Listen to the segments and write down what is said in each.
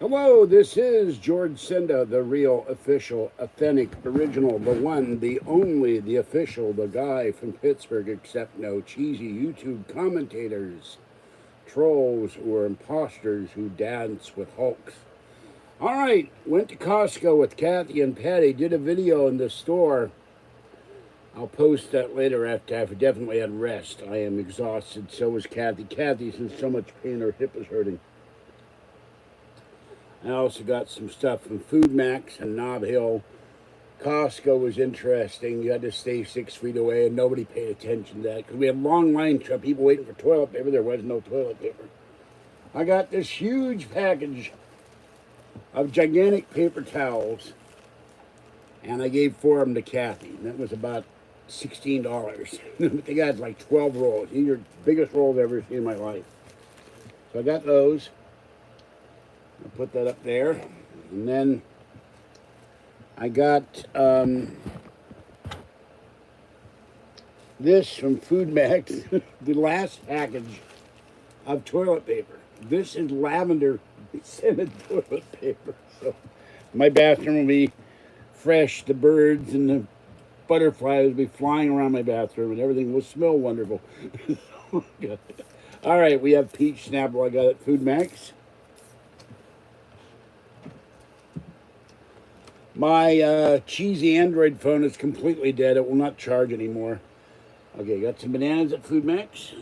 Hello, this is George Senda, the real, official, authentic, original, the one, the only, the official, the guy from Pittsburgh, except no cheesy YouTube commentators, trolls, or imposters who dance with hulks. All right, went to Costco with Kathy and Patty, did a video in the store. I'll post that later after I've definitely had rest. I am exhausted, so is Kathy. Kathy's in so much pain, her hip is hurting. I also got some stuff from Food Max and Nob Hill. Costco was interesting. You had to stay 6 feet away, and nobody paid attention to that because we had long lines of people waiting for toilet paper. There was no toilet paper. I got this huge package of gigantic paper towels, and I gave 4 of them to Kathy. That was about $16. They got like 12 rolls. These are the biggest rolls I've ever seen in my life. So I got those. I'll put that up there. And then I got this from Food Max, the last package of toilet paper. This is lavender scented toilet paper. So my bathroom will be fresh. The birds and the butterflies will be flying around my bathroom and everything will smell wonderful. All right, we have peach Snapple I got at Food Max. My cheesy Android phone is completely dead. It will not charge anymore. Okay, got some bananas at Food Max.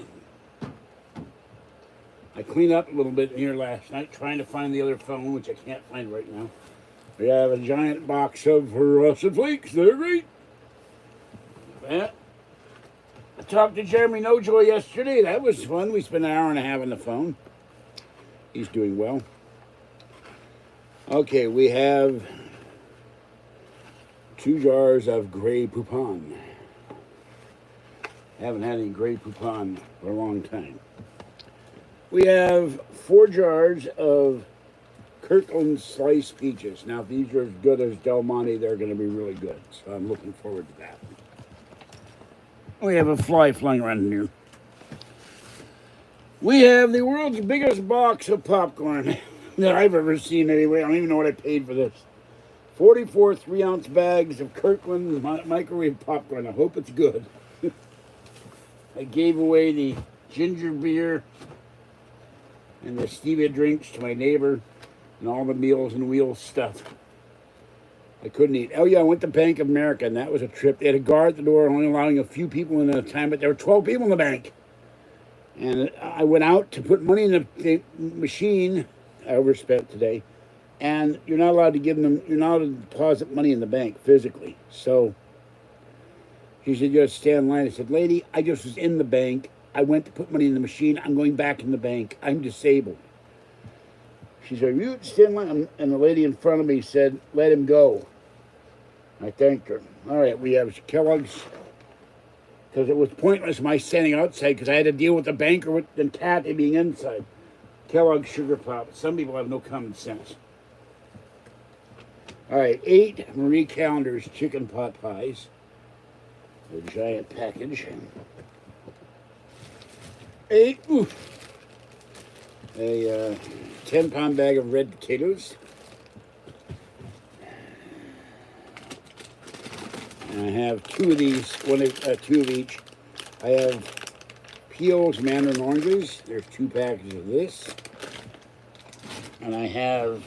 I cleaned up a little bit in here last night trying to find the other phone, which I can't find right now. We have a giant box of Russet Flakes. They're great. Yeah. I talked to Jeremy Nojoy yesterday. That was fun. We spent an hour and a half on the phone. He's doing well. Okay, we have 2 jars of Grey Poupon. Haven't had any Grey Poupon for a long time. We have 4 jars of Kirkland sliced peaches. Now, if these are as good as Del Monte, they're going to be really good. So I'm looking forward to that. We have a fly flying around in here. We have the world's biggest box of popcorn that I've ever seen anyway. I don't even know what I paid for this. 44 3-ounce bags of Kirkland microwave popcorn. I hope it's good. I gave away the ginger beer and the stevia drinks to my neighbor and all the Meals and Wheels stuff. I couldn't eat. Oh, yeah, I went to Bank of America, and that was a trip. They had a guard at the door, only allowing a few people in at a time, but there were 12 people in the bank. And I went out to put money in the machine. I overspent today. And you're not allowed to give them, you're not allowed to deposit money in the bank physically. So she said, you have to stand in line. I said, lady, I just was in the bank. I went to put money in the machine. I'm going back in the bank. I'm disabled. She said, you stand in line. And the lady in front of me said, let him go. I thanked her. All right, we have Kellogg's, because it was pointless my standing outside because I had to deal with the banker and Kathy being inside. Kellogg's Sugar Pop. Some people have no common sense. All right, 8 Marie Callender's chicken pot pies. A giant package. 8, a 10-pound bag of red potatoes. And I have 2 of these, 2 of each. I have Peel's Mandarin Oranges. There's 2 packages of this. And I have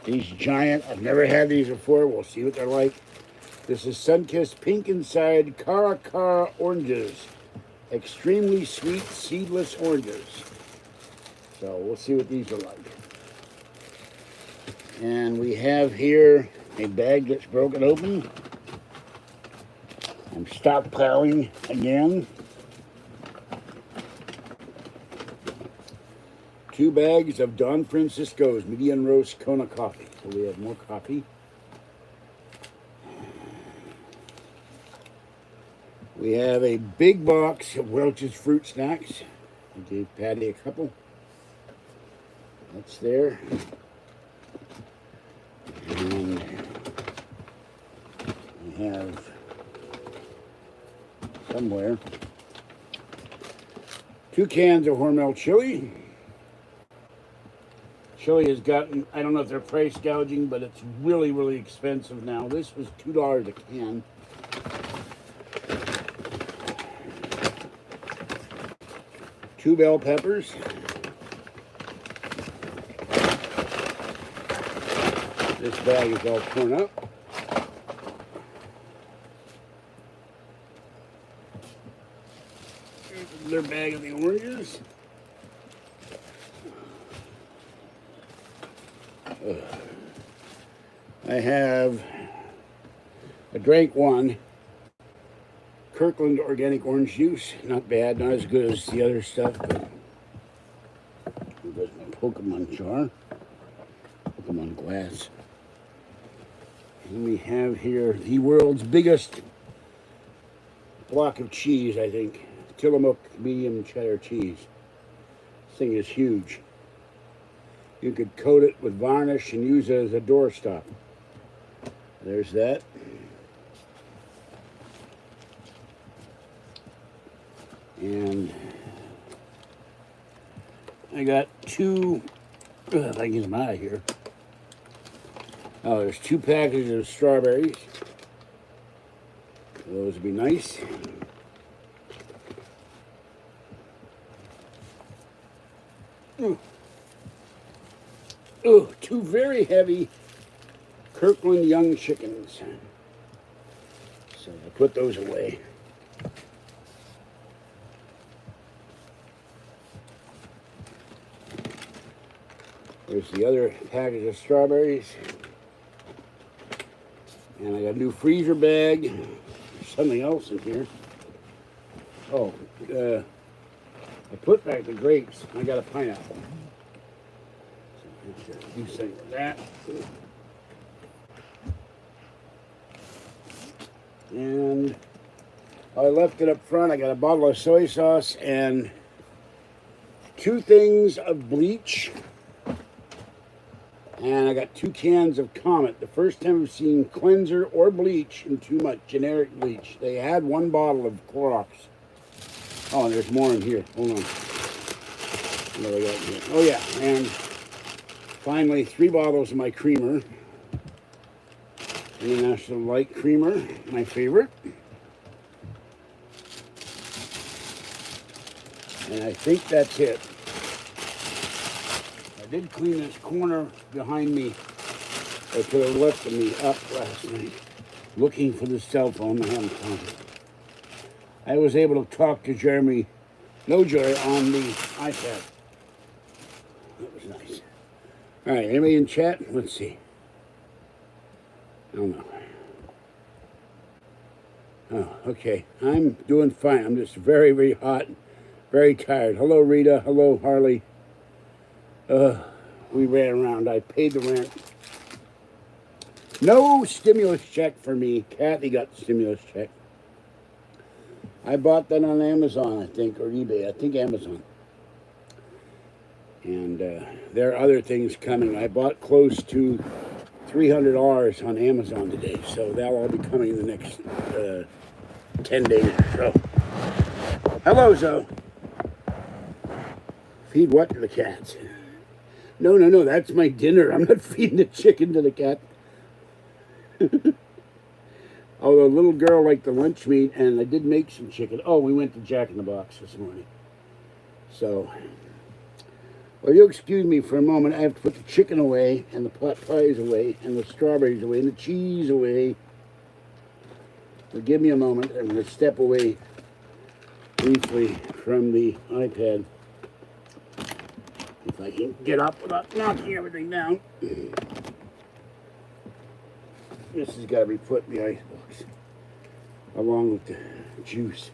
these giant, I've never had these before. We'll see what they're like. This is Sunkissed Pink Inside Cara Cara Oranges. Extremely sweet, seedless oranges. So we'll see what these are like. And we have here a bag that's broken open. I'm stockpiling again. 2 bags of Don Francisco's medium roast Kona coffee. So we have more coffee. We have a big box of Welch's fruit snacks. I gave Patty a couple. That's there. And we have somewhere 2 cans of Hormel chili. Chili has gotten, I don't know if they're price gouging, but it's really, really expensive now. This was $2 a can. Two bell peppers. This bag is all torn up. Here's their bag of the oranges. I drank one Kirkland organic orange juice. Not bad, not as good as the other stuff, but there's my Pokemon jar, Pokemon glass. And we have here the world's biggest block of cheese, I think. Tillamook medium cheddar cheese. This thing is huge. You could coat it with varnish and use it as a doorstop. There's that. And I got two, if I can get them out of here. Oh, there's 2 packages of strawberries. Those would be nice. Ooh. Ooh, 2 very heavy Kirkland young chickens. So I put those away. There's the other package of strawberries. And I got a new freezer bag. There's something else in here. Oh, I put back the grapes. I got a pineapple. So do something with that. And I left it up front. I got a bottle of soy sauce and 2 things of bleach. And I got 2 cans of Comet. The first time I've seen cleanser or bleach in too much generic bleach. They had 1 bottle of Clorox. Oh, and there's more in here. Hold on. What do I got in here? Oh yeah, and finally 3 bottles of my creamer. International Light Creamer, my favorite. And I think that's it. I did clean this corner behind me, or to the left of me, up last night, looking for the cell phone. I haven't found it. I was able to talk to Jeremy Nojoy on the iPad. That was nice. All right, anybody in chat? Let's see. I don't know. Oh, okay. I'm doing fine. I'm just very, very hot, very tired. Hello, Rita. Hello, Harley. We ran around. I paid the rent. No stimulus check for me. Kathy got the stimulus check. I bought that on Amazon, I think, or eBay. I think Amazon. And there are other things coming. I bought close to $300 on Amazon today, so that'll all be coming in the next 10 days or so. Hello, Zoe. Feed what to the cats? No, that's my dinner. I'm not feeding the chicken to the cat. Although little girl liked the lunch meat, and I did make some chicken. Oh, we went to Jack in the Box this morning. So, well, you'll excuse me for a moment. I have to put the chicken away, and the pot pies away, and the strawberries away, and the cheese away. So give me a moment. I'm going to step away briefly from the iPad. If I can get up without knocking everything down. This has got to be put in the icebox, along with the juice.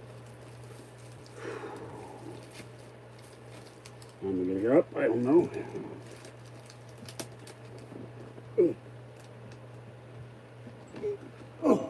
I'm going to get up, I don't know. Oh.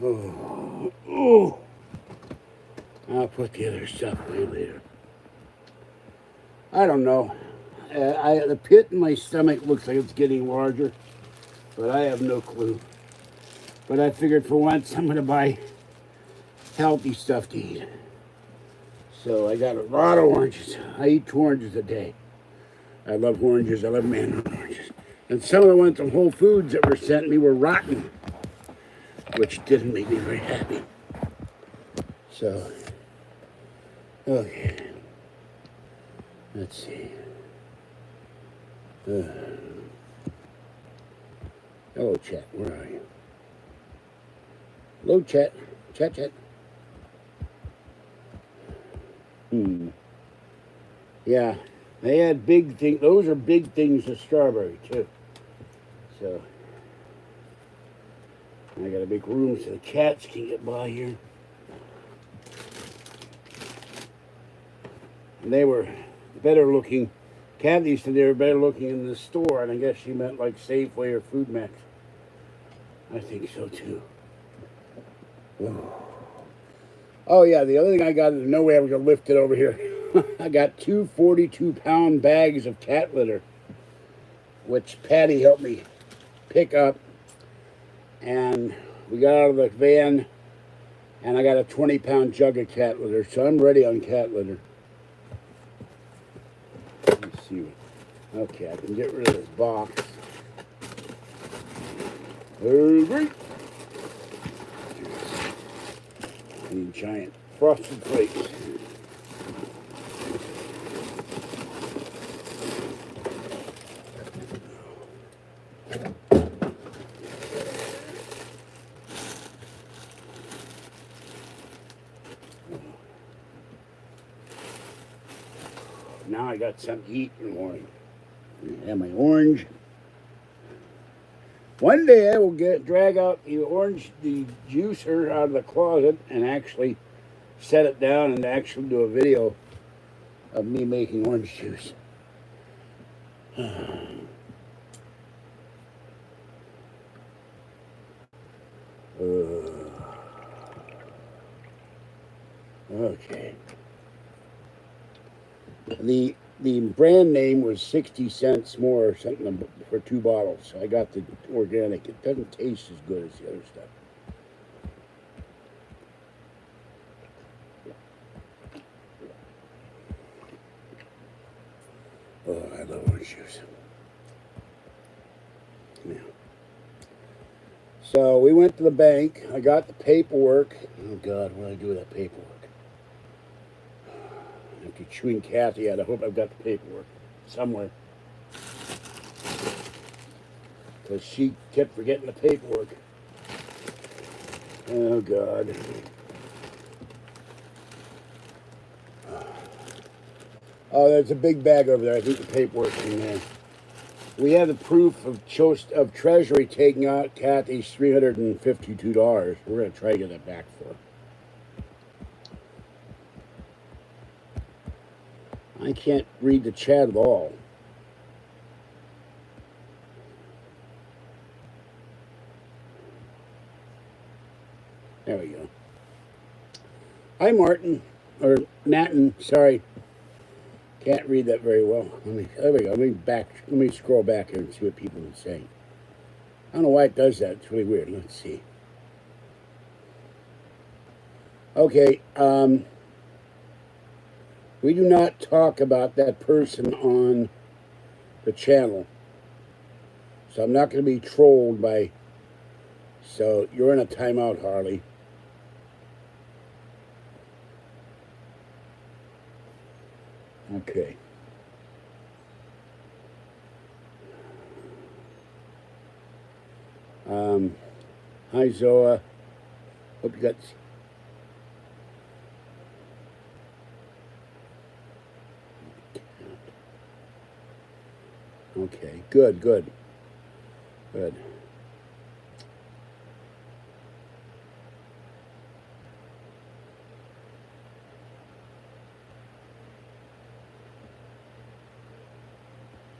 Oh, oh. I'll put the other stuff away later. I don't know. The pit in my stomach looks like it's getting larger, but I have no clue. But I figured for once I'm going to buy healthy stuff to eat. So I got a lot of oranges. I eat 2 oranges a day. I love oranges. I love mandarin oranges. And some of the ones from Whole Foods that were sent me were rotten, which didn't make me very happy. So, okay. Let's see. Hello, Chet. Where are you? Hello, Chet. Chet. Yeah, they had big things. Those are big things of strawberry, too. So, I got to make room so the cats can get by here. And they were better looking. Kathy said they were better looking in the store, and I guess she meant like Safeway or Food Max. I think so, too. Oh, yeah, the other thing I got is no way I was going to lift it over here. I got 2 42-pound bags of cat litter, which Patty helped me pick up. And we got out of the van, and I got a 20-pound jug of cat litter, so I'm ready on cat litter. Let's see. Okay, I can get rid of this box. Great. I need giant frosted flakes. Now I got something to eat in the morning. I have my orange. One day I will drag out the juicer out of the closet and actually set it down and actually do a video of me making orange juice. Okay. The brand name was 60 cents more or something for 2 bottles. So I got the organic. It doesn't taste as good as the other stuff. Oh, I love orange juice. Yeah. So we went to the bank. I got the paperwork. Oh, God, what do I do with that paperwork? After chewing Kathy out, I hope I've got the paperwork somewhere. Because she kept forgetting the paperwork. Oh, God. Oh, there's a big bag over there. I think the paperwork's in there. We have the proof of Treasury taking out Kathy's $352. We're going to try to get that back for her. I can't read the chat at all. There we go. Hi, Martin. Or Natin, sorry. Can't read that very well. There we go. Let me scroll back here and see what people are saying. I don't know why it does that. It's really weird. Let's see. Okay. We do not talk about that person on the channel. So I'm not going to be trolled by... So you're in a timeout, Harley. Okay. Hi, Zoa. Hope you got... Okay, good.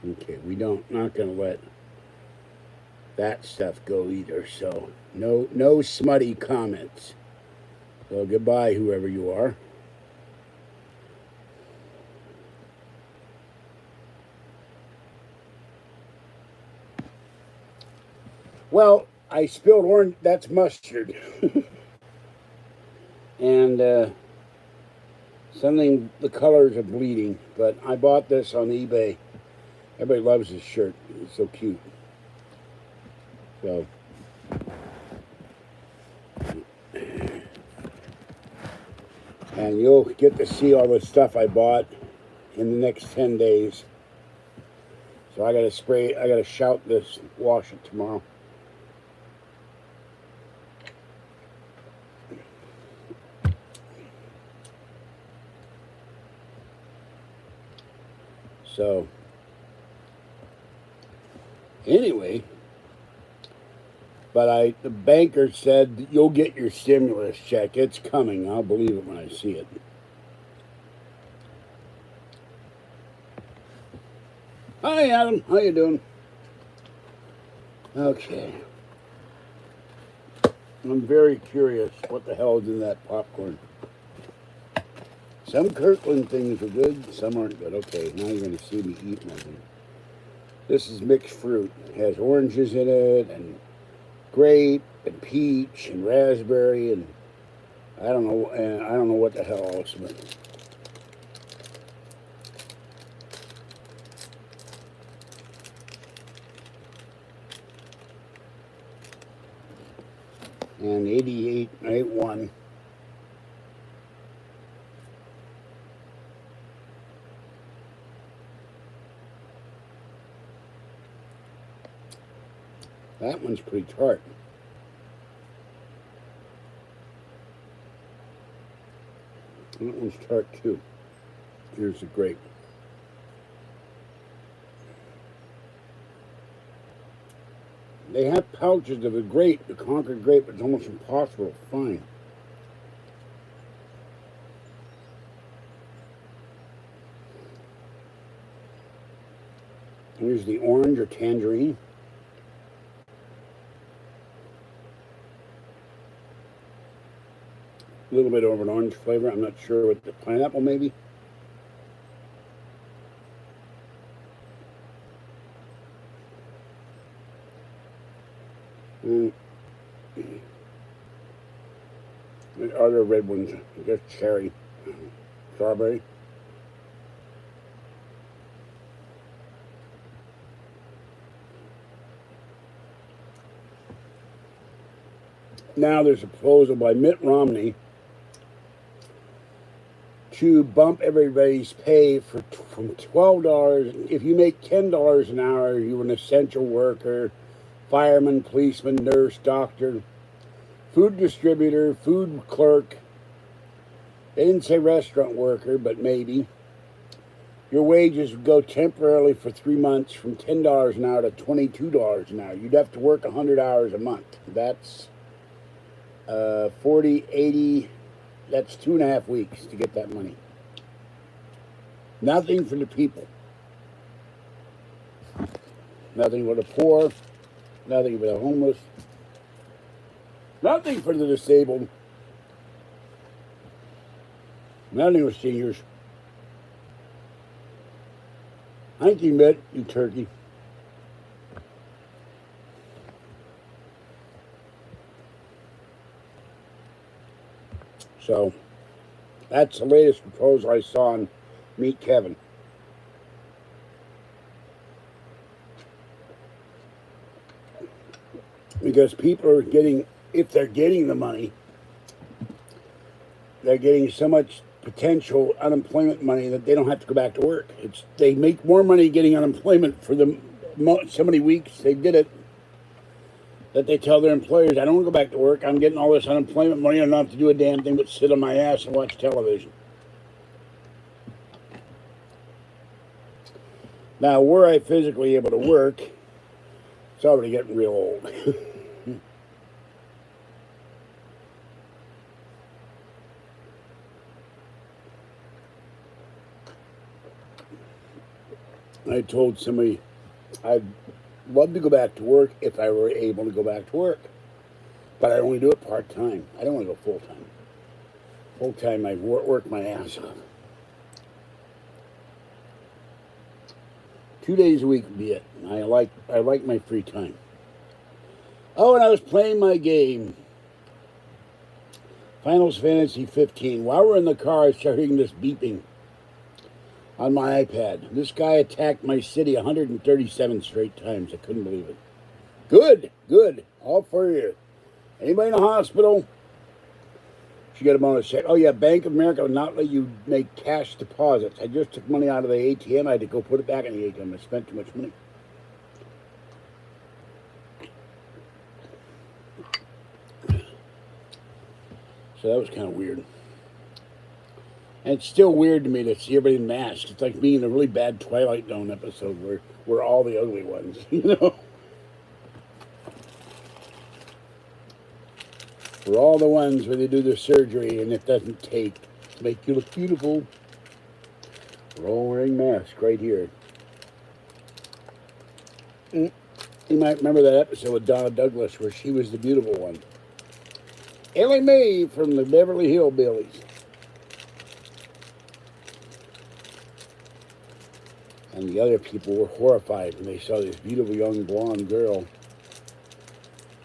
Okay, not gonna let that stuff go either. So no smutty comments. So goodbye, whoever you are. Well, I spilled orange. That's mustard. And something, the colors are bleeding. But I bought this on eBay. Everybody loves this shirt. It's so cute. So, and you'll get to see all the stuff I bought in the next 10 days. So I gotta shout this, wash it tomorrow. So, anyway, but the banker said you'll get your stimulus check. It's coming. I'll believe it when I see it. Hi, Adam. How you doing? Okay. I'm very curious what the hell is in that popcorn. Some Kirkland things are good, some aren't good. Okay, now you're going to see me eat nothing. This is mixed fruit. It has oranges in it, and grape, and peach, and raspberry, and I don't know what the hell else. But and 88, 81. That one's pretty tart. That one's tart too. Here's the grape. They have pouches of the grape, the Concord grape. It's almost impossible to find. Here's the orange or tangerine. A little bit of an orange flavor. I'm not sure what the pineapple maybe. The other red ones, I guess cherry, strawberry. Now there's a proposal by Mitt Romney to bump everybody's pay from $12. If you make $10 an hour, you're an essential worker, fireman, policeman, nurse, doctor, food distributor, food clerk. They didn't say restaurant worker, but maybe. Your wages would go temporarily for 3 months from $10 an hour to $22 an hour. You'd have to work 100 hours a month. That's 40, 80, that's 2.5 weeks to get that money. Nothing for the people. Nothing for the poor. Nothing for the homeless. Nothing for the disabled. Nothing for seniors. Thank you, Mitt, you turkey. So, that's the latest proposal I saw on Meet Kevin. Because people are getting, if they're getting the money, they're getting so much potential unemployment money that they don't have to go back to work. They make more money getting unemployment for so many weeks they did it, that they tell their employers, I don't want to go back to work. I'm getting all this unemployment money. I don't have to do a damn thing but sit on my ass and watch television. Now, were I physically able to work, it's already getting real old. I told somebody I'd Love to go back to work if I were able to go back to work. But I only do it part-time. I don't want to go full-time. Full-time, I work my ass off. 2 days a week would be it. I like my free time. Oh, and I was playing my game. Final Fantasy 15. While we're in the car, I started hearing this beeping on my iPad. This guy attacked my city 137 straight times. I couldn't believe it. Good, good. All for you. Anybody in the hospital? She got a bonus check. Oh, yeah, Bank of America will not let you make cash deposits. I just took money out of the ATM. I had to go put it back in the ATM. I spent too much money. So that was kind of weird. And it's still weird to me to see everybody in masks. It's like being in a really bad Twilight Zone episode where we're all the ugly ones, you know? We're all the ones where they do their surgery and it doesn't take to make you look beautiful. We're all wearing masks right here. You might remember that episode with Donna Douglas where she was the beautiful one. Ellie Mae from the Beverly Hillbillies. And the other people were horrified when they saw this beautiful young blonde girl.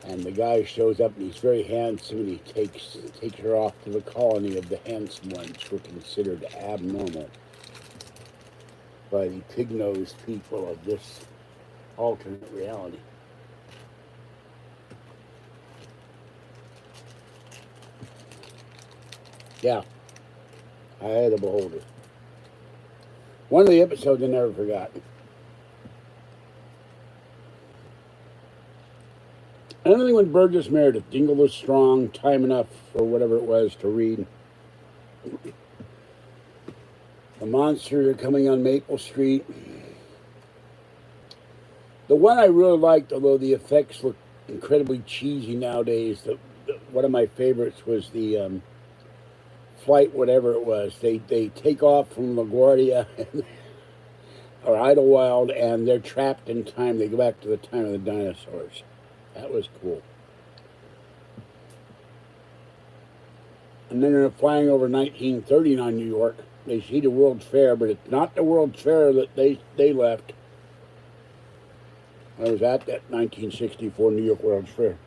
And the guy shows up and he's very handsome and he takes her off to the colony of the handsome ones who are considered abnormal by the pig-nosed people of this alternate reality. Yeah, I had a beholder. One of the episodes I never forgot. Anything with Burgess Meredith, Dingle was strong, time enough for whatever it was to read. The monsters are coming on Maple Street. The one I really liked, although the effects look incredibly cheesy nowadays, one of my favorites was the flight, whatever it was. They take off from LaGuardia or Idlewild, and they're trapped in time. They go back to the time of the dinosaurs. That was cool. And then they're flying over 1939 New York. They see the World's Fair, but it's not the World's Fair that they left. I was at that 1964 New York World's Fair.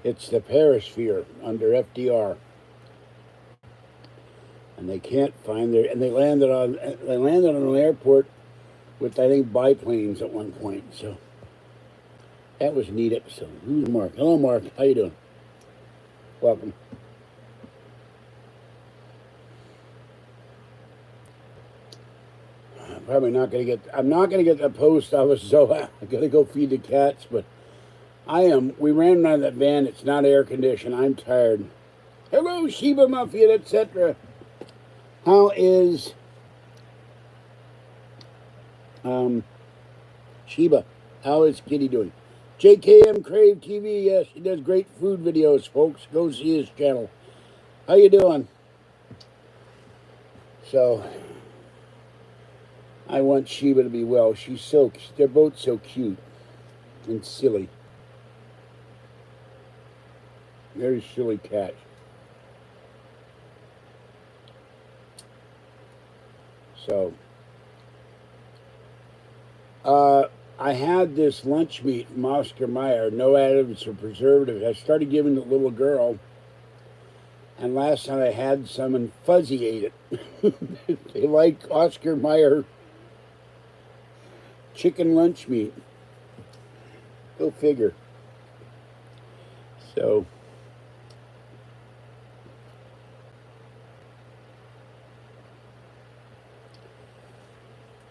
It's the Perisphere under FDR. And they can't find their, and they landed on an airport with, I think, biplanes at one point. So that was a neat episode. Who's Mark? Hello, Mark. How you doing? Welcome. I'm not going to get the post office, so I got to go feed the cats, but we ran out of that van. It's not air conditioned. I'm tired. Hello, Sheba Mafia, etc. How is Sheba? How is Kitty doing? JKM Crave TV, yes, he does great food videos, folks. Go see his channel. How you doing? So, I want Sheba to be well. They're both so cute and silly. Very silly cat. So, I had this lunch meat from Oscar Mayer, no additives or preservatives. I started giving the little girl, and last night I had some and Fuzzy ate it. They like Oscar Mayer chicken lunch meat. Go figure. So,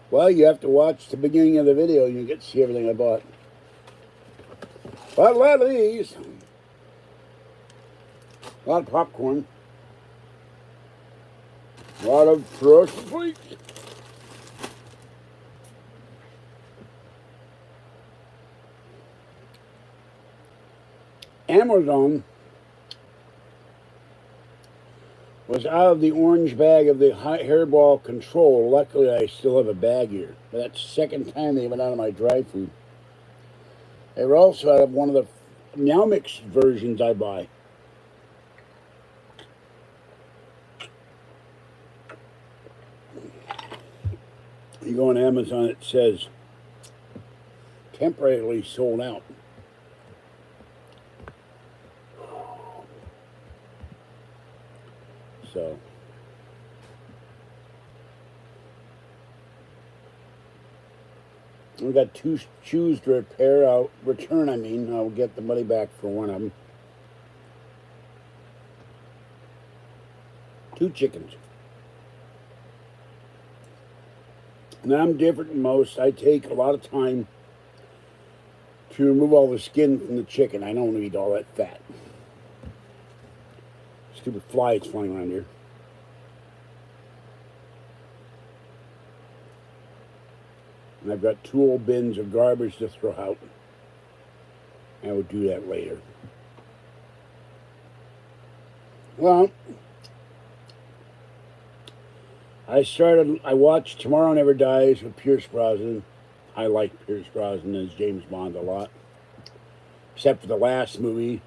well, you have to watch the beginning of the video and you get to see everything I bought. But a lot of these. A lot of popcorn. A lot of frosted flakes. Amazon was out of the orange bag of the hairball control. Luckily, I still have a bag here. But that's the second time they went out of my dry food. They were also out of one of the Meow Mix versions I buy. You go on Amazon, it says temporarily sold out. So we got 2 shoes to return. I'll get the money back for one of them. 2 chickens. And I'm different than most. I take a lot of time to remove all the skin from the chicken. I don't eat all that fat. Stupid flies flying around here. And I've got 2 old bins of garbage to throw out. I will do that later. Well, I watched Tomorrow Never Dies with Pierce Brosnan. I like Pierce Brosnan as James Bond a lot. Except for the last movie.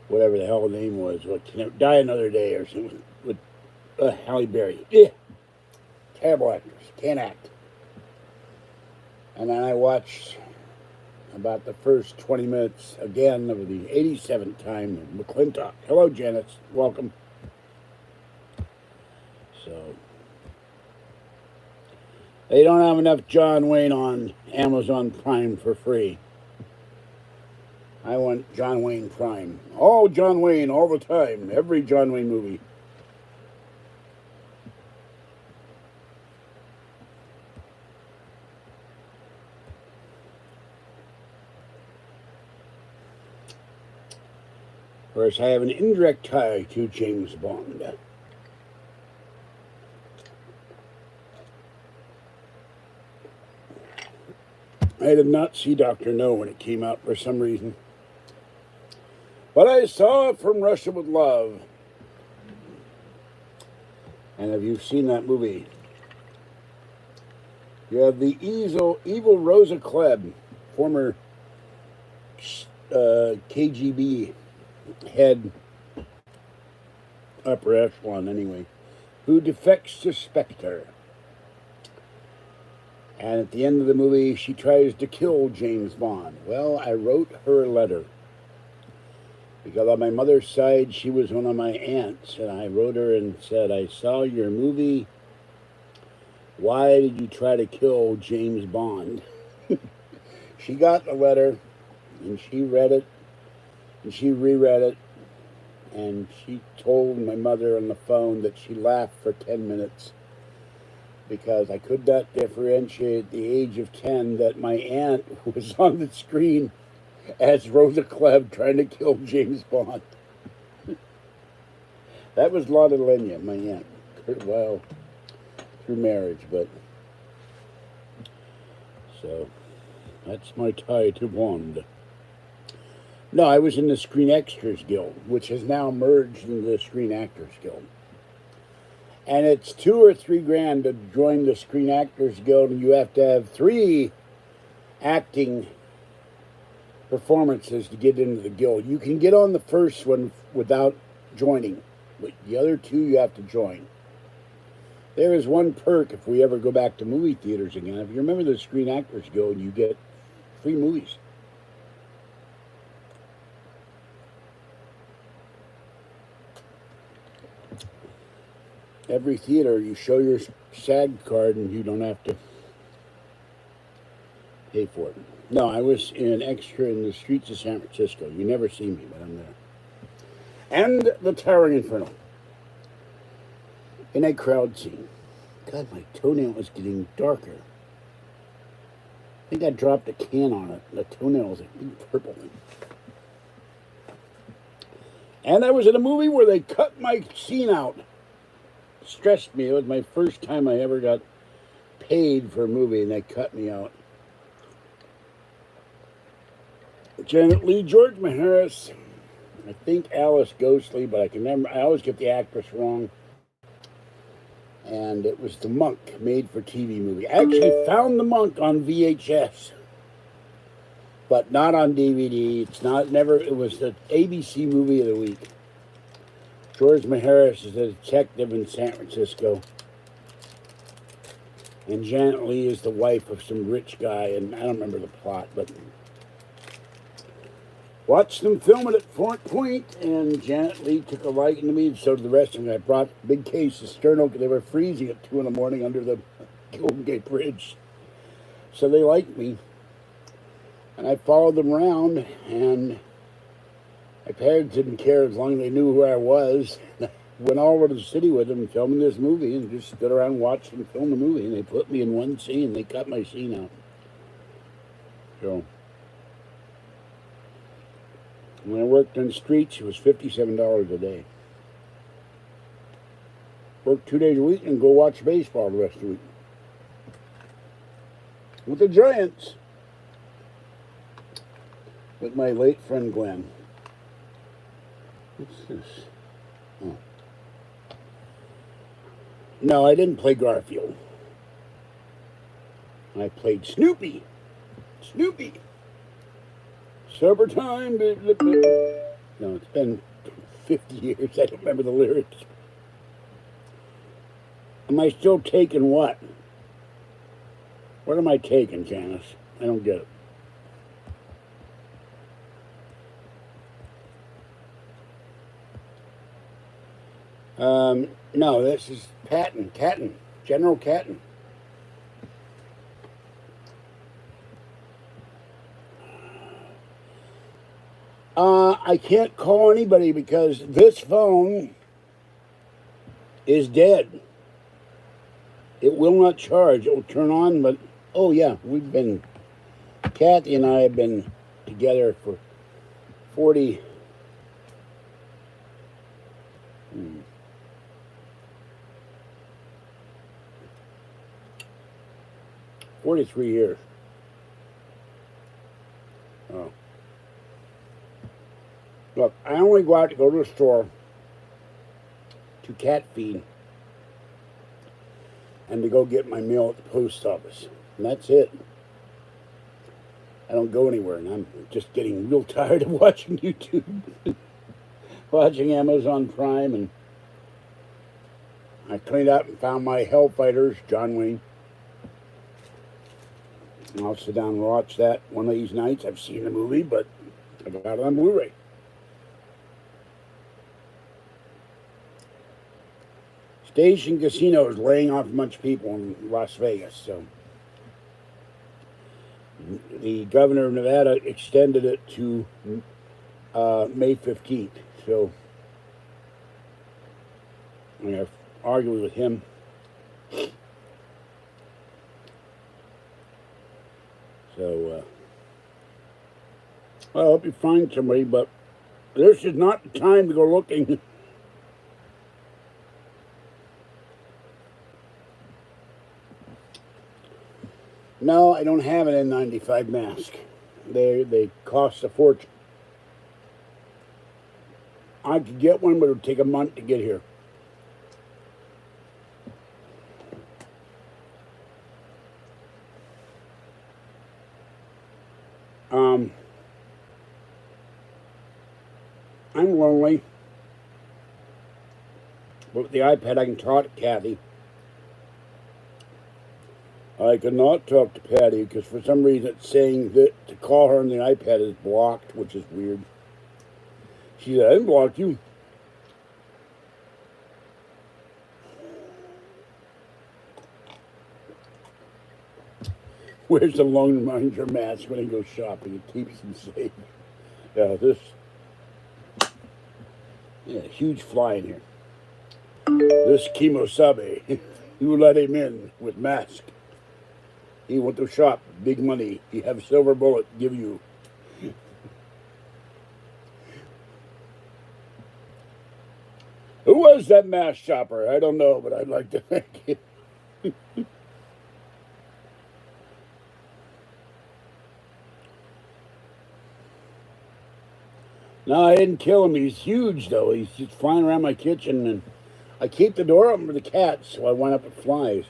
Whatever the hell the name was. What, Can It Die Another Day or something. With Halle Berry. Terrible actress. Can't act. And then I watched about the first 20 minutes again of the 87th time of McClintock. Hello, Janice. Welcome. So, they don't have enough John Wayne on Amazon Prime for free. I want John Wayne Prime. All John Wayne, all the time. Every John Wayne movie. Of course, I have an indirect tie to James Bond. I did not see Dr. No when it came out for some reason. But I saw it From Russia with Love. And if you've seen that movie, you have the evil Rosa Klebb, former KGB head, upper echelon anyway, who defects to Spectre. And at the end of the movie, she tries to kill James Bond. Well, I wrote her a letter. Because on my mother's side, she was one of my aunts. And I wrote her and said, I saw your movie. Why did you try to kill James Bond? She got the letter, and she read it, and she reread it. And she told my mother on the phone that she laughed for 10 minutes. Because I could not differentiate at the age of 10 that my aunt was on the screen as Rosa Klebb trying to kill James Bond. That was Lotta Lenya, my aunt. Well, through marriage, but... So, that's my tie to Bond. No, I was in the Screen Extras Guild, which has now merged into the Screen Actors Guild. And it's $2 or $3 grand to join the Screen Actors Guild, and you have to have 3 acting performances to get into the guild. You can get on the first one without joining, but the other 2 you have to join. There is one perk if we ever go back to movie theaters again. If you remember the Screen Actors Guild, you get free movies. Every theater, you show your SAG card and you don't have to pay for it. No, I was an extra in the streets of San Francisco. You never see me, but I'm there. And the Towering Inferno. In a crowd scene. God, my toenail is getting darker. I think I dropped a can on it. The toenail is a big purple thing. And I was in a movie where they cut my scene out. Stressed me. It was my first time I ever got paid for a movie, and they cut me out. Janet Leigh, George Maharis, I think Alice Ghostly, but I can remember. I always get the actress wrong. And it was The Monk, made-for-TV movie. I actually found The Monk on VHS, but not on DVD. It's not never. It was the ABC movie of the week. George Maharis is a detective in San Francisco, and Janet Leigh is the wife of some rich guy, and I don't remember the plot, but watched them film it at Fort Point, and Janet Leigh took a liking to me, and so did the rest of them. I brought a big case of Sterno because they were freezing at 2 in the morning under the Golden Gate Bridge. So they liked me, and I followed them around, and my parents didn't care as long as they knew who I was. I went all over to the city with them filming this movie and just stood around and watched them film the movie, and they put me in one scene. They cut my scene out. So when I worked on the streets, it was $57 a day. Work 2 days a week and go watch baseball the rest of the week. With the Giants. With my late friend Glenn. What's this? Oh. No, I didn't play Garfield. I played Snoopy. Snoopy. Supper time. No, it's been 50 years. I don't remember the lyrics. Am I still taking what? What am I taking, Janice? I don't get it. No, this is Catton, General Catton. I can't call anybody because this phone is dead. It will not charge. It will turn on, but, oh yeah, Kathy and I have been together for 40, 43 years. Oh. Look, I only go out to go to the store to cat feed and to go get my mail at the post office. And that's it. I don't go anywhere, and I'm just getting real tired of watching YouTube. Watching Amazon Prime, and I cleaned up and found my Hellfighters, John Wayne. And I'll sit down and watch that one of these nights. I've seen the movie, but I got it on Blu-ray. Station Casino is laying off a bunch of people in Las Vegas, so the governor of Nevada extended it to May 15th. So I'm going to argue with him. So, well, I hope you find somebody, but this is not the time to go looking. No, I don't have an N95 mask. They cost a fortune. I could get one, but it would take a month to get here. I'm lonely. But with the iPad, I can talk to Kathy. I cannot talk to Patty because for some reason it's saying that to call her on the iPad is blocked, which is weird. She said, I didn't block you. Wears the Lone Ranger mask when he goes shopping. It keeps him safe. Yeah, huge fly in here. This Kimosabe, you let him in with mask. He went to shop, big money. He have a silver bullet, give you. Who was that mask shopper? I don't know, but I'd like to thank you. No, I didn't kill him. He's huge, though. He's just flying around my kitchen, and I keep the door open for the cats, so I wind up with flies.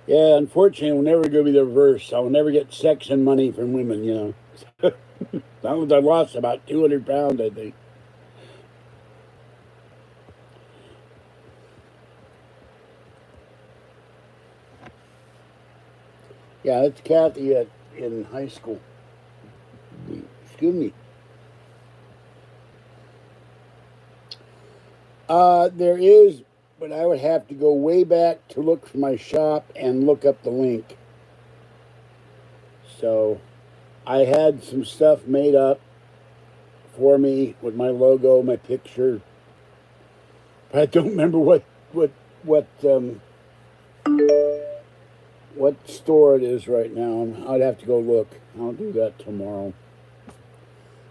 Yeah, unfortunately, it will never go be the reverse. I will never get sex and money from women, you know. I lost about 200 pounds, I think. Yeah, that's Kathy in high school. Excuse me. There is, but I would have to go way back to look for my shop and look up the link. So I had some stuff made up for me with my logo, my picture. But I don't remember what store it is right now. I'd have to go look. I'll do that tomorrow.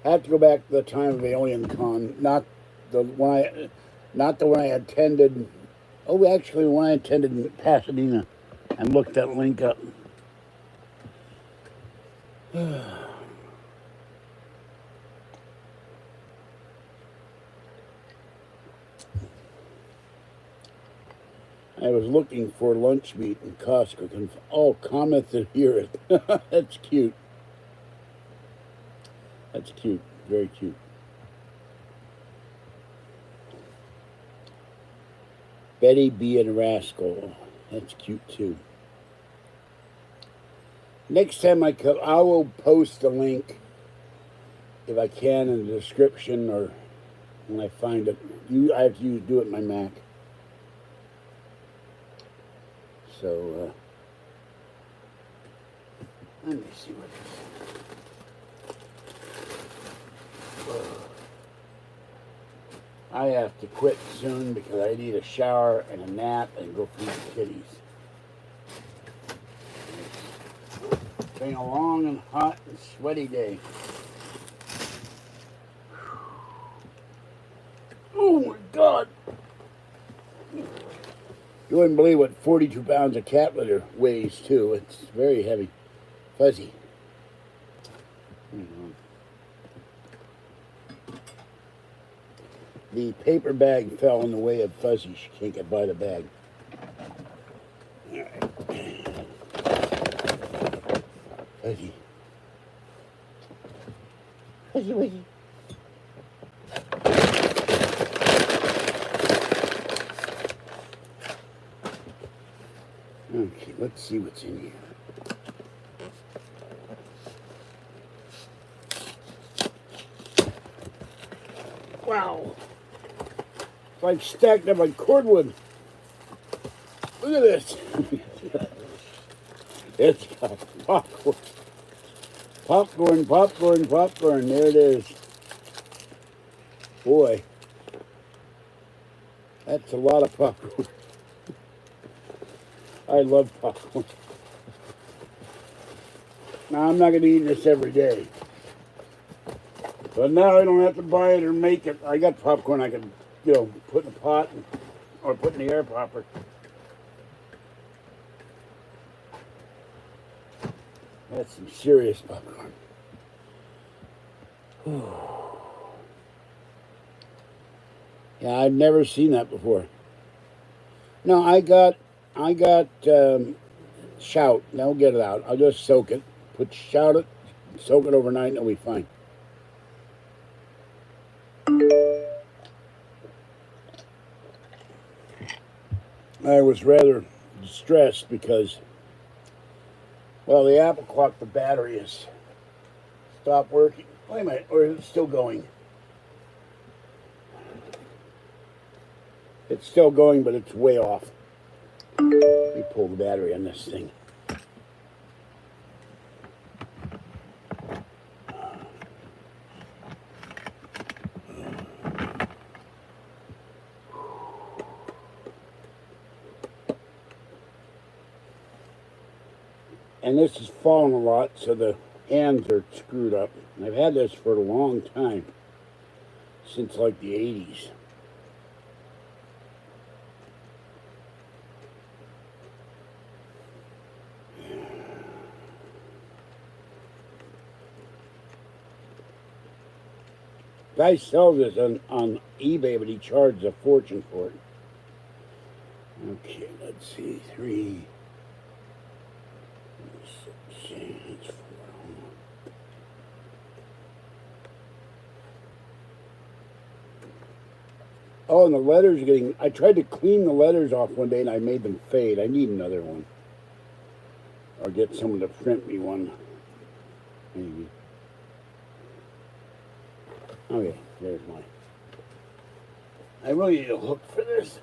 I have to go back to the time of Alien Con, not the one I attended. Oh, actually, when I attended in Pasadena, and looked that link up. I was looking for lunch meat in Costco. Oh, Cometh to hear it. That's cute. That's cute. Very cute. Betty being a rascal. That's cute too. Next time I come, I will post the link if I can in the description or when I find it. I have to do it in my Mac. So let me see what this is. I have to quit soon because I need a shower and a nap and go feed the kitties. It's been a long and hot and sweaty day. Oh my God! You wouldn't believe what 42 pounds of cat litter weighs too. It's very heavy, fuzzy. The paper bag fell in the way of Fuzzy. She can't get by the bag. All right. Fuzzy. Fuzzy, Fuzzy. Okay, let's see what's in here. Wow. It's like stacked up like cordwood. Look at this. It's got popcorn. Popcorn, popcorn, popcorn. There it is. Boy. That's a lot of popcorn. I love popcorn. Now, I'm not going to eat this every day. But now I don't have to buy it or make it. I got popcorn I can, put in a pot or put in the air popper. That's some serious popcorn. Yeah, I've never seen that before. No, I got shout. Now get it out. I'll just soak it. Shout it, soak it overnight, and it'll be fine. I was rather distressed because, well, the Apple clock, the battery has stopped working. Wait a minute, or is it still going? It's still going, but it's way off. Let me pull the battery on this thing. And this has fallen a lot, so the hands are screwed up. And I've had this for a long time, since like the 80s. Guy sells this on eBay, but he charges a fortune for it. Okay, let's see. 3, 6, 4. Oh, and the letters are getting... I tried to clean the letters off one day, and I made them fade. I need another one. Or get someone to print me one. Maybe. Okay, there's mine. I really need a hook for this.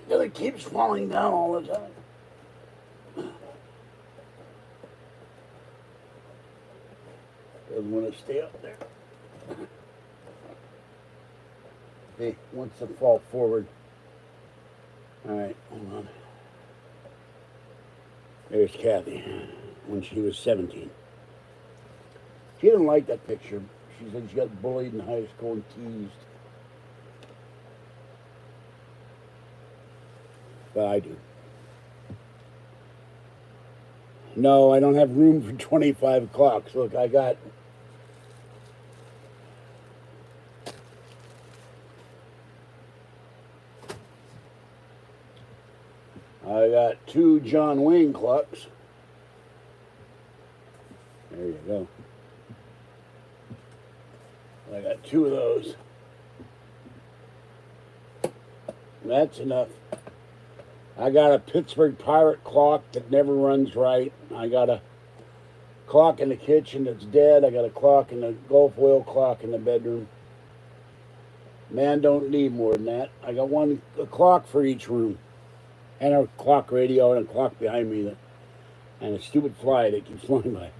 Because it keeps falling down all the time. Doesn't want to stay up there. Hey, wants to fall forward. Alright, hold on. There's Kathy when she was 17. She didn't like that picture. She said she got bullied in high school and teased. But I do. No, I don't have room for 25 clocks. Look, I got... I got 2 John Wayne clocks. There you go. I got 2 of those. That's enough. I got a Pittsburgh Pirate clock that never runs right. I got a clock in the kitchen that's dead. I got a clock in the Gulf oil clock in the bedroom. Man, don't need more than that. I got a clock for each room. And a clock radio and a clock behind me and a stupid fly that keeps flying by.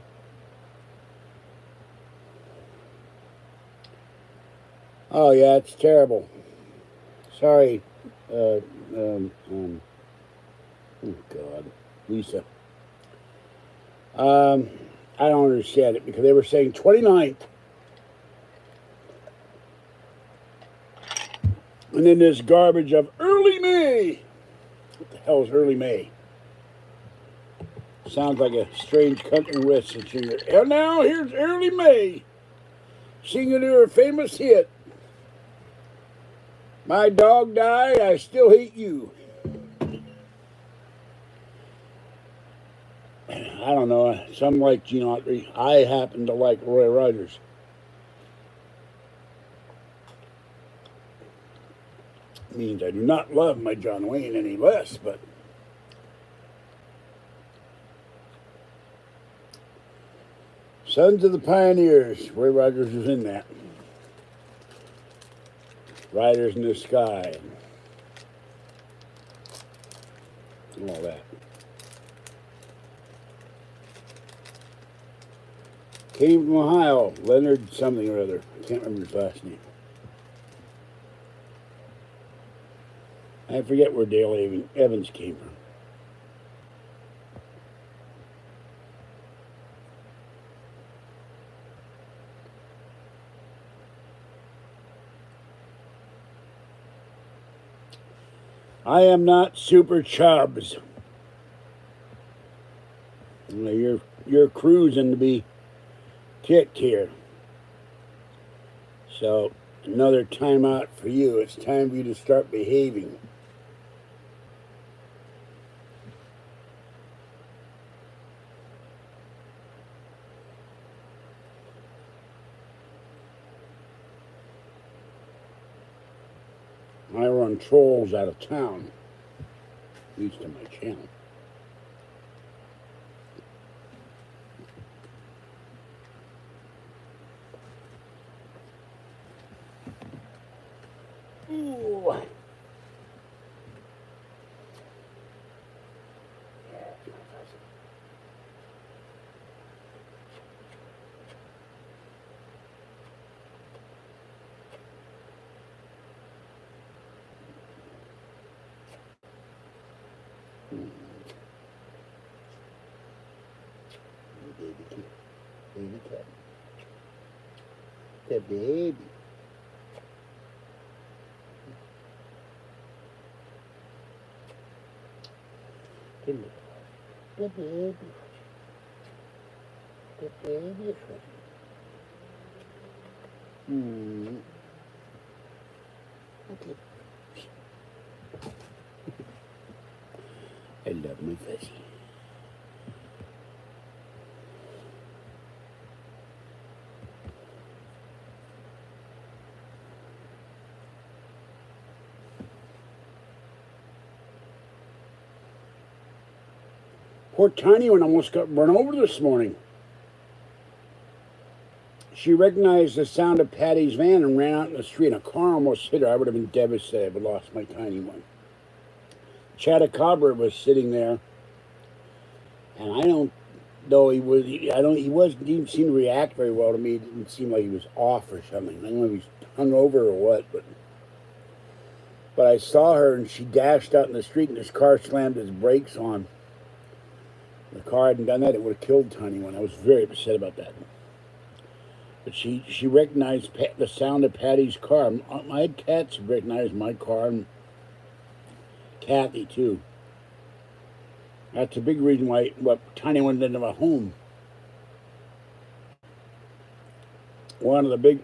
Oh yeah, it's terrible. Sorry. Oh God, Lisa. I don't understand it because they were saying 29th. And then this garbage of early May. What the hell is early May? Sounds like a strange country western singer. And now here's early May, singing her famous hit, "My dog died, I still hate you." I don't know. Some like Gene Autry. I happen to like Roy Rogers. Means I do not love my John Wayne any less, but Sons of the Pioneers, Roy Rogers was in that. Riders in the Sky, and all that. Came from Ohio, Leonard something or other. I can't remember his last name. I forget where Dale Evans came from. I am not Super Chubbs. You're cruising to be kicked here. So another timeout for you. It's time for you to start behaving. I run trolls out of town, at least on my channel. Ooh. Baby cat. The baby. The baby. The baby. Okay. I love my fuzzy. Poor tiny one almost got run over this morning. She recognized the sound of Patty's van and ran out in the street. A car almost hit her. I would have been devastated. I would have lost my tiny one. Chattacabra was sitting there, and I don't know. He didn't seem to react very well to me. It didn't seem like he was off or something. I don't know if he's hungover or what, but I saw her, and she dashed out in the street, and this car slammed his brakes on. If the car hadn't done that, it would have killed tiny one. I was very upset about that. But she recognized the sound of Patty's car. I had cats who recognized my car, and Kathy too. That's a big reason why tiny one didn't have a home. One of the big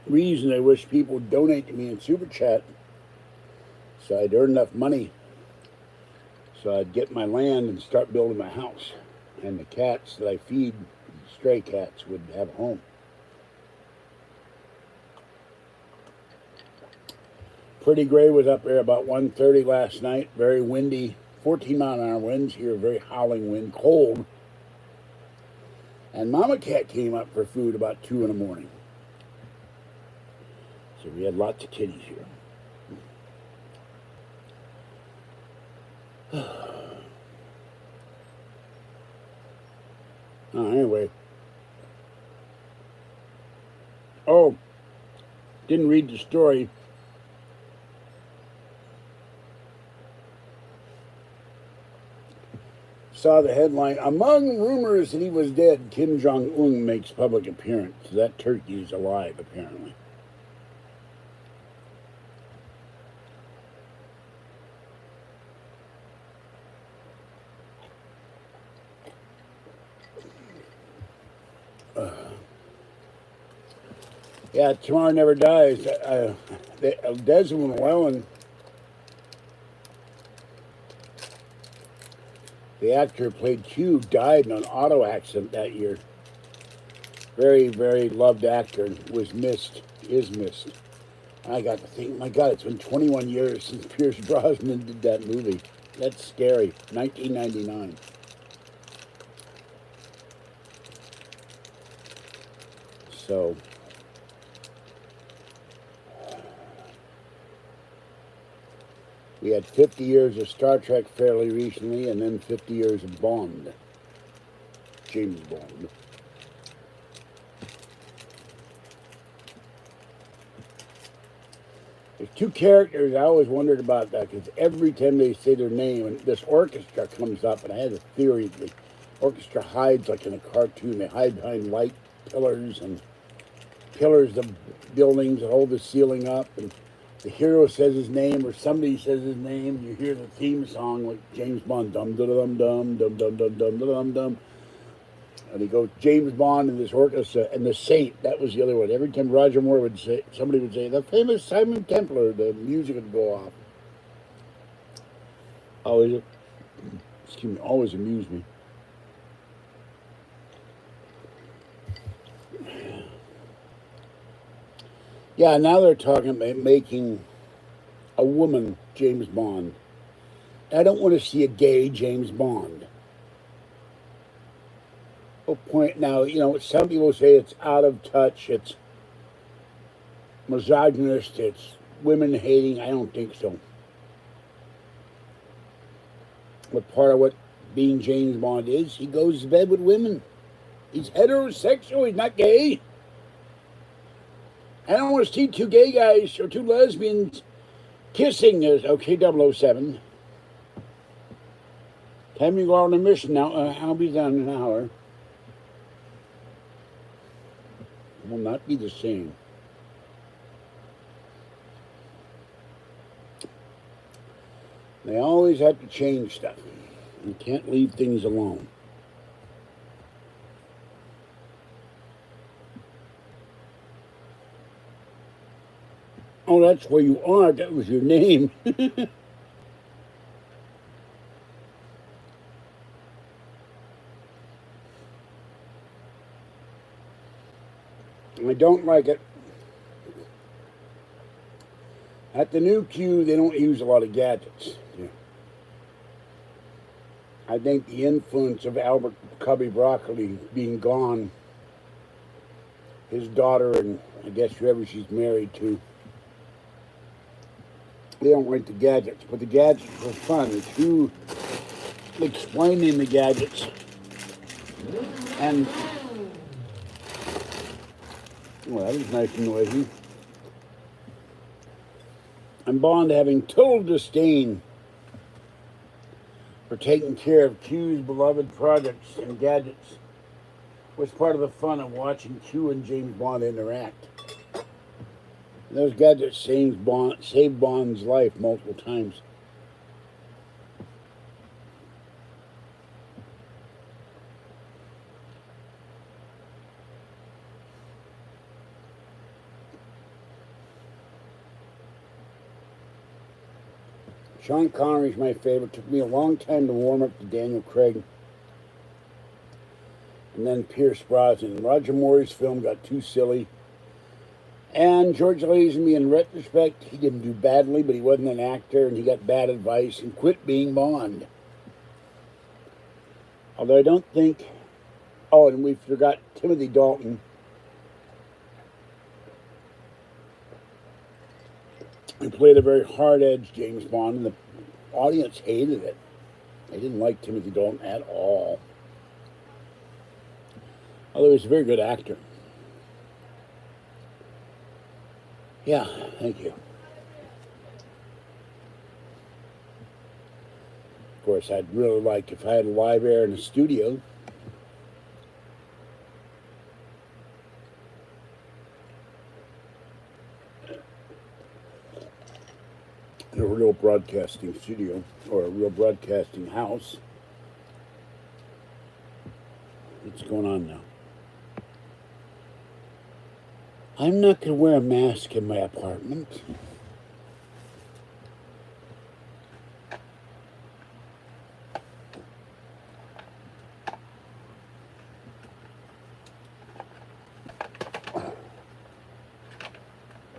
reasons I wish people would donate to me in Super Chat, so I'd earn enough money, so I'd get my land and start building my house, and the cats that I feed, stray cats, would have a home. Pretty Gray was up there about 1:30 last night. Very windy, 14-mile-an-hour winds here, very howling wind, cold. And Mama Cat came up for food about 2 in the morning. So we had lots of kitties here. Anyway. Oh, didn't read the story. Saw the headline, among rumors that he was dead, Kim Jong-un makes public appearance. That turkey is alive, apparently. Yeah, Tomorrow Never Dies. Desmond Llewellyn, the actor who played Q, died in an auto accident that year. Very, very loved actor, was missed, is missed. I got to think, my God, it's been 21 years since Pierce Brosnan did that movie. That's scary. 1999. So, we had 50 years of Star Trek fairly recently, and then 50 years of Bond. James Bond. There's two characters I always wondered about that, because every time they say their name, and this orchestra comes up, and I had a theory that the orchestra hides like in a cartoon. They hide behind light pillars and pillars of buildings that hold the ceiling up, and the hero says his name, or somebody says his name. You hear the theme song like James Bond, dum dum dum dum dum dum dum dum dum dum, and he goes James Bond in this orchestra, and the Saint. That was the other one. Every time Roger Moore would say, somebody would say the famous Simon Templar, the music would go off. Always amused me. Yeah, now they're talking about making a woman James Bond. I don't want to see a gay James Bond. Oh, point now, some people say it's out of touch, it's misogynist, it's women hating. I don't think so. But part of what being James Bond is, he goes to bed with women. He's heterosexual, he's not gay. I don't want to see two gay guys or two lesbians kissing. Okay, 007. Time to go on a mission now. I'll be done in an hour. It will not be the same. They always have to change stuff. You can't leave things alone. Oh, that's where you are. That was your name. I don't like it. At the new Q, they don't use a lot of gadgets. Yeah. I think the influence of Albert Cubby Broccoli being gone, his daughter, and I guess whoever she's married to, they don't like the gadgets, but the gadgets were fun. Q explaining the gadgets, and well, that was nice and noisy. And Bond having total disdain for taking care of Q's beloved projects and gadgets was part of the fun of watching Q and James Bond interact. And those gadgets saved Bond's life multiple times. Sean Connery's my favorite. Took me a long time to warm up to Daniel Craig. And then Pierce Brosnan. Roger Moore's film got too silly. And George Lazenby, in retrospect, he didn't do badly, but he wasn't an actor, and he got bad advice and quit being Bond. Although I don't think... Oh, and we forgot Timothy Dalton. He played a very hard-edged James Bond, and the audience hated it. They didn't like Timothy Dalton at all. Although he was a very good actor. Yeah, thank you. Of course, I'd really like, if I had live air in the studio, a real broadcasting studio, or a real broadcasting house. What's going on now? I'm not going to wear a mask in my apartment.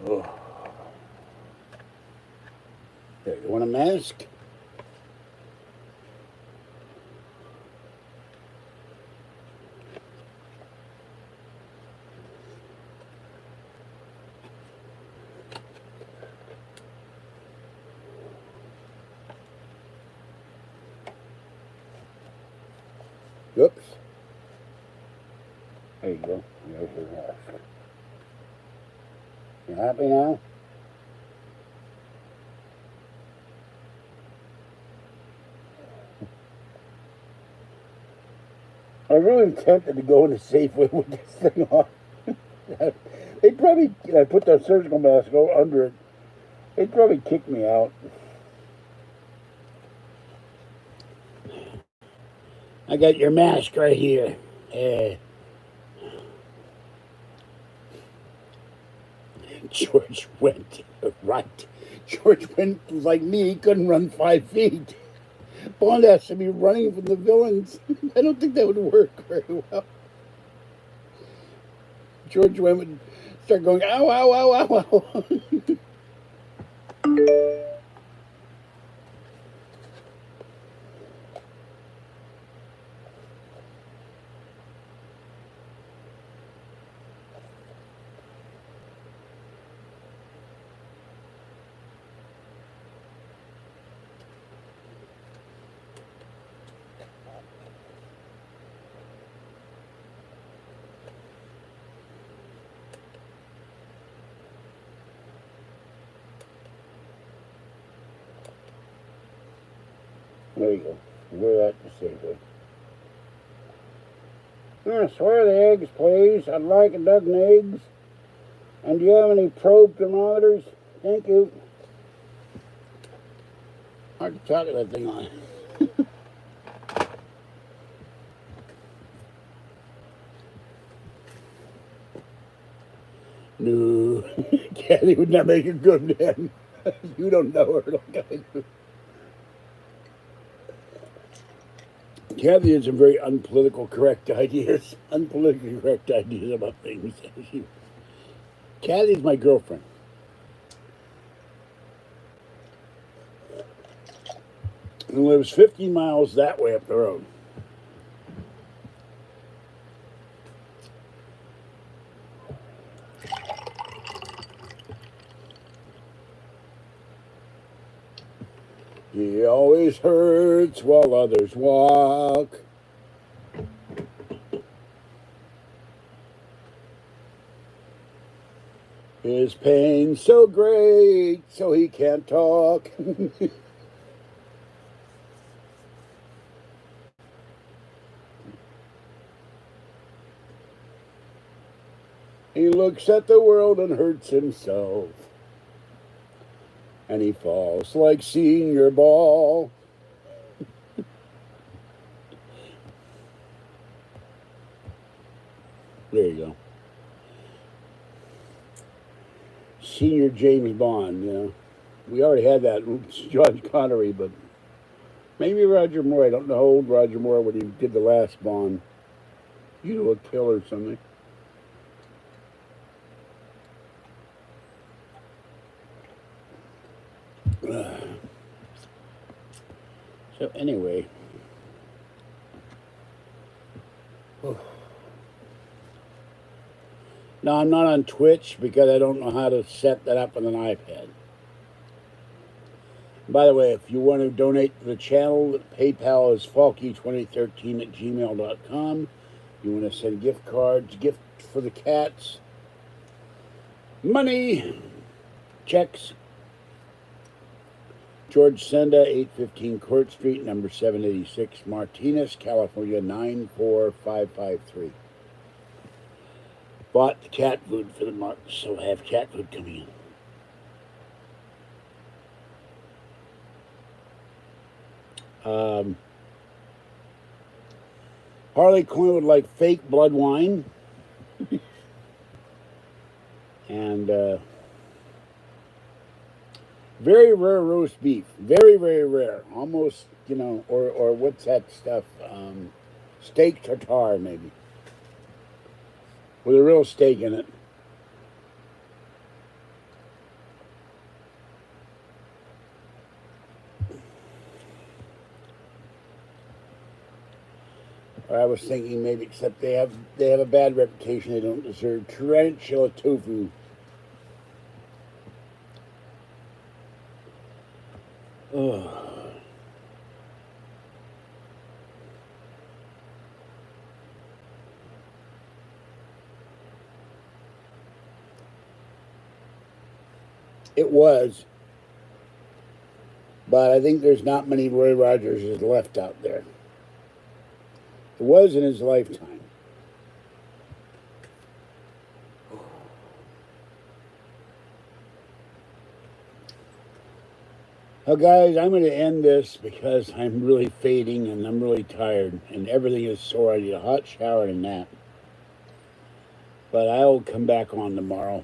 Oh. There, you want a mask? Oops. There you go. There's your mask. You happy now? I'm really tempted to go in a Safeway with this thing on. They'd probably put their surgical mask under it. They'd probably kick me out. I got your mask right here. George went right. George went like me. He couldn't run 5 feet. Bond has to be running from the villains. I don't think that would work very well. George Wendt would start going, ow, ow, ow, ow, ow. There you go. Wear that to Safeway. Swear the eggs, please. I'd like a dozen eggs. And do you have any probe thermometers? Thank you. Hard to talk to that thing on. No, Kathy would not make a good man. You don't know her like I do. Kathy has some very unpolitical correct ideas, unpolitically correct ideas about things. Kathy's my girlfriend. And lives 15 miles that way up the road. He always hurts while others walk. His pain's so great, so he can't talk. He looks at the world and hurts himself. And he falls like senior ball. There you go. Senior James Bond, you know. We already had that John Connery, but maybe Roger Moore. I don't know how old Roger Moore when he did the last Bond. You know, a kill or something. So anyway. No, I'm not on Twitch because I don't know how to set that up on an iPad. By the way, if you want to donate to the channel, PayPal is falky2013@gmail.com. You want to send gift cards, gift for the cats, money, checks. George Senda, 815 Court Street, number 786, Martinez, California, 94553. Bought the cat food for the month, so I have cat food coming in. Harley Quinn would like fake blood wine. And very rare roast beef. Very, very rare. Almost, you know, or what's that stuff? Steak tartare, maybe. With a real steak in it. Or I was thinking maybe, except they have a bad reputation they don't deserve. Tarantula tofu. Ugh. It was, but I think there's not many Roy Rogers left out there. It was in his lifetime. Well, guys, I'm going to end this because I'm really fading and I'm really tired and everything is sore. I need a hot shower and a nap. But I will come back on tomorrow.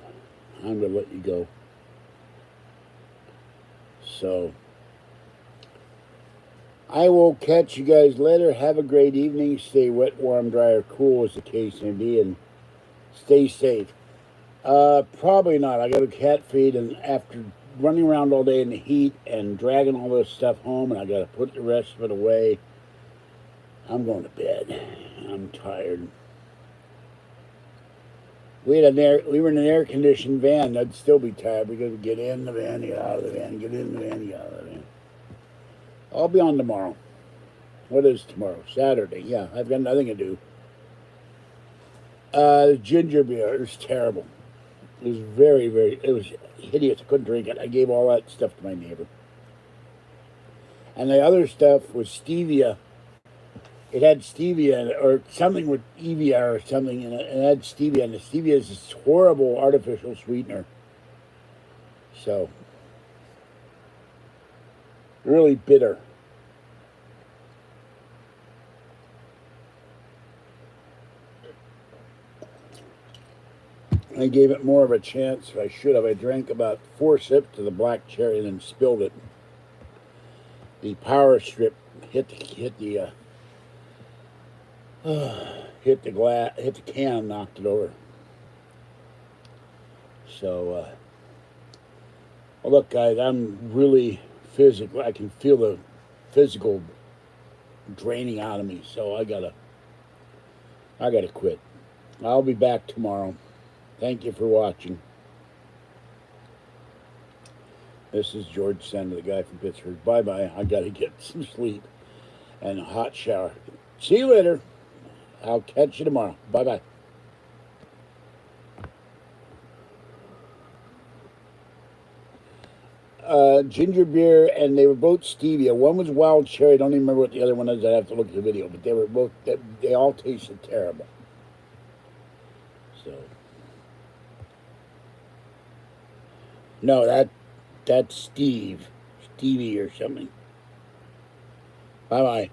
I'm going to let you go. So, I will catch you guys later. Have a great evening. Stay wet, warm, dry, or cool as the case may be, and stay safe. Probably not. I got a cat feed, and after running around all day in the heat and dragging all this stuff home, and I got to put the rest of it away, I'm going to bed. I'm tired. We were in an air-conditioned van. I'd still be tired because we get in the van, get out of the van, get in the van, get out of the van. I'll be on tomorrow. What is tomorrow? Saturday. Yeah, I've got nothing to do. Ginger beer. It was terrible. It was very, very, it was hideous. I couldn't drink it. I gave all that stuff to my neighbor. And the other stuff was stevia. It had stevia in it, or something with Evia or something in it, and it had stevia, and the stevia is this horrible artificial sweetener. So, really bitter. I gave it more of a chance. I should have. I drank about 4 sips of the black cherry and then spilled it. The power strip hit the glass, hit the can, knocked it over. So, well, look, guys, I'm really physical. I can feel the physical draining out of me. So I gotta quit. I'll be back tomorrow. Thank you for watching. This is George Senda, the guy from Pittsburgh. Bye-bye. I got to get some sleep and a hot shower. See you later. I'll catch you tomorrow. Bye-bye. Ginger beer, and they were both stevia. One was wild cherry. I don't even remember what the other one is. I'd have to look at the video. But they were both, they all tasted terrible. So, no, that's Stevie or something. Bye-bye.